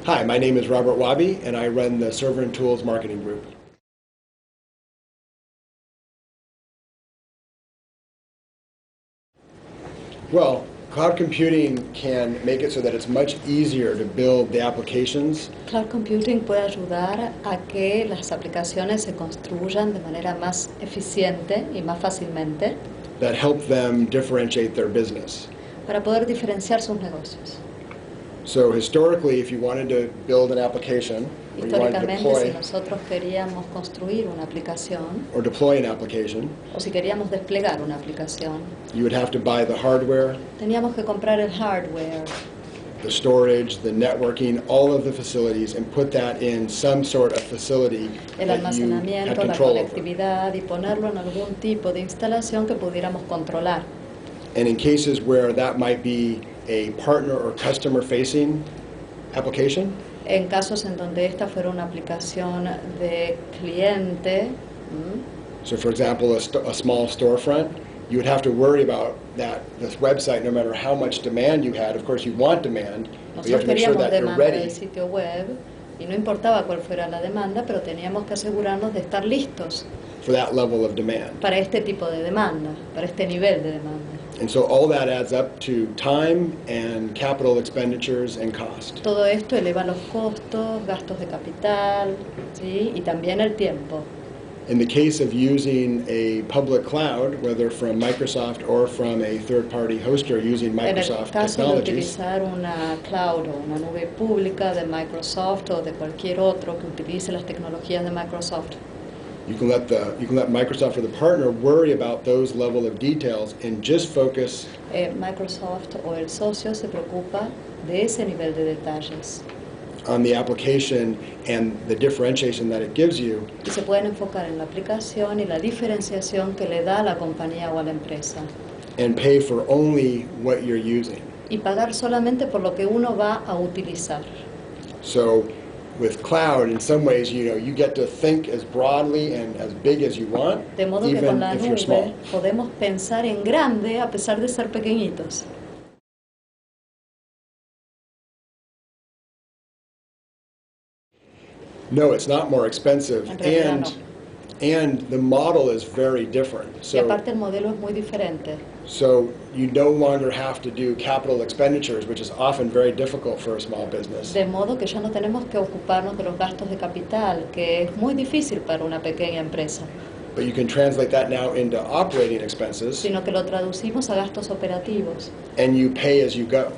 Hi, my name is Robert Whabe, and I run the Server and Tools Marketing Group. Well, cloud computing can make it so that it's much easier to build the applications. Cloud computing puede ayudar a que las aplicaciones se construyan de manera más eficiente y más fácilmente That help them differentiate their business. para poder diferenciar sus negocios. So historically, if you wanted to build an application, or you wanted to Históricamente, si deploy, nosotros queríamos construir una aplicación or deploy an application, o si queríamos desplegar una aplicación, you would have to buy the hardware, teníamos que comprar el hardware, the storage, the networking, all of the facilities, and put that in some sort of facility el that you had almacenamiento, la control over. conectividad y ponerlo en algún tipo de instalación que pudiéramos controlar. And in cases where that might be a partner or customer-facing application, En casos en donde esta fuera una aplicación de cliente, so for example, a small storefront, you would have to worry about this website no matter how much demand you had. Of course, you want demand, but you have nosotros to make sure queríamos that you're demanda del ready sitio web y no importaba cuál fuera la demanda, pero teníamos que asegurarnos de estar listos for that level of demand. para este tipo de demanda, para este nivel de demanda. And so all that adds up to time and capital expenditures and cost. Todo esto eleva los costos, gastos de capital, ¿sí? Y también el tiempo. In the case of using a public cloud, whether from Microsoft or from a third-party hoster using En el Microsoft caso de technologies, utilizar una cloud o una nube pública de Microsoft o de cualquier otro que utilice las tecnologías de Microsoft, you can let Microsoft or the partner worry about those level of details and just focus Microsoft o el socio se preocupa de ese nivel de detalles on the application and the differentiation that it gives you, y se pueden enfocar en la aplicación y la diferenciación que le da a la compañía o a la empresa and pay for only what you're using. y pagar solamente por lo que uno va a utilizar. So with cloud, in some ways, you get to think as broadly and as big as you want, De modo que con even la if you're nube small. podemos pensar en grande a pesar de ser pequeñitos. No, it's not more expensive, En realidad no. and the model is very different. Y So, aparte el modelo es muy diferente. so you no longer have to do capital expenditures, which is often very difficult for a small business. De modo que ya no tenemos que ocuparnos de los gastos de capital, que es muy difícil para una pequeña empresa, But you can translate that now into operating expenses, sino que lo traducimos a gastos operativos and you pay as you go.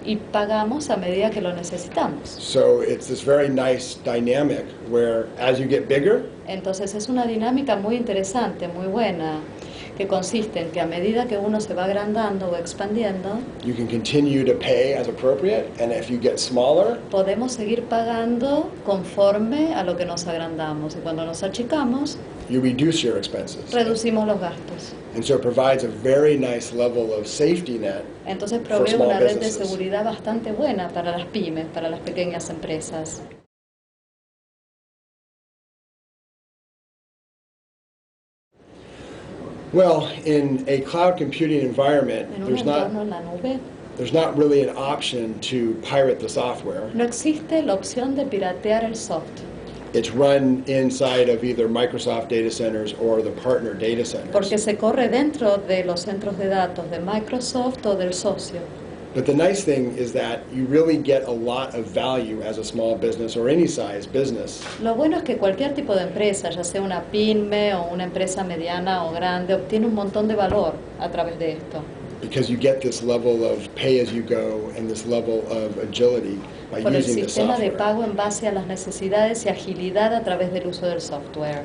y pagamos a medida que lo necesitamos. So it's this very nice dynamic where as you get bigger, Entonces es una dinámica muy interesante, muy buena, que consiste en que a medida que uno se va agrandando o expandiendo, you can continue to pay as appropriate, and if you get smaller, podemos seguir pagando conforme a lo que nos agrandamos. Y cuando nos achicamos, you reduce your expenses. reducimos los gastos. And so it provides a very nice level of safety net. Entonces For provee small una red de businesses. seguridad bastante buena para las pymes, para las pequeñas empresas. Well, in a cloud computing environment, En un entorno en la nube there's not really an option to pirate the software. no existe la opción de piratear el software, It's run inside of either Microsoft data centers or the partner data porque centers. se corre dentro de los centros de datos de Microsoft o del socio. But the nice thing is that you really get a lot of value as a small business or any size business. Lo bueno es que cualquier tipo de empresa, ya sea una PyME o una empresa mediana o grande, obtiene un montón de valor a través de esto. Because you get this level of pay as you go and this level of agility by Por el using the sistema de software. pago en base a las necesidades y agilidad a través del uso del software.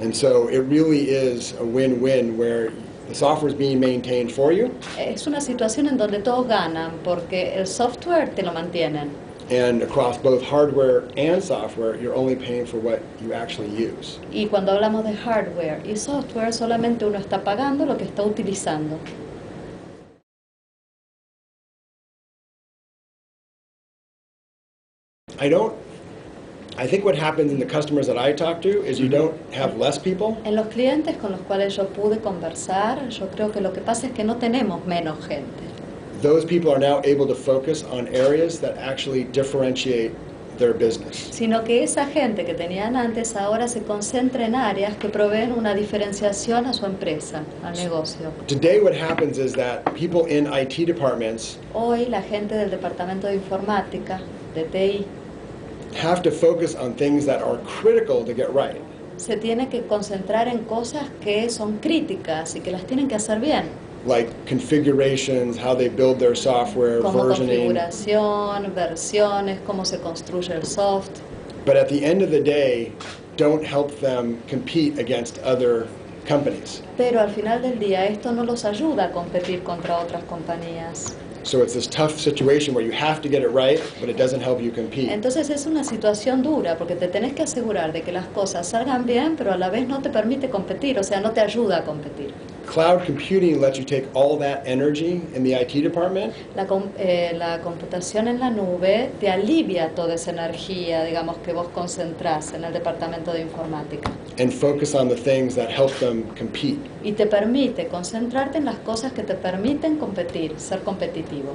And so it really is a win-win where the software is being maintained for you, Es una situación en donde todos ganan porque el software te lo mantienen. and across both hardware and software, you're only paying for what you actually use. Y cuando hablamos de hardware y software, solamente uno está pagando lo que está utilizando. I think what happens in the customers that I talk to is you don't have less people, En los clientes con los cuales yo pude conversar, yo creo que lo que pasa es que no tenemos menos gente. those people are now able to focus on areas that actually differentiate their business. Sino que esa gente que tenían antes ahora se concentra en áreas que proveen una diferenciación a su empresa, al negocio. Today what happens is that people in IT departments Hoy la gente del departamento de informática, de TI, have to focus on things that are critical to get right. se tiene que concentrar en cosas que son críticas y que las tienen que hacer bien, Like configurations, how they build their software, como versioning. configuración, versiones, cómo se construye el soft. But at the end of the day, don't help them compete against other companies. Pero al final del día esto no los ayuda a competir contra otras compañías. So it's this tough situation where you have to get it right, but it doesn't help you compete. Entonces es una situación dura porque te tenés que asegurar de que las cosas salgan bien, pero a la vez no te permite competir, o sea, no te ayuda a competir. Cloud computing lets you take all that energy in the IT department La computación en la nube te alivia toda esa energía, digamos, que vos concentrás en el departamento de informática and focus on the things that help them compete. y te permite concentrarte en las cosas que te permiten competir, ser competitivo.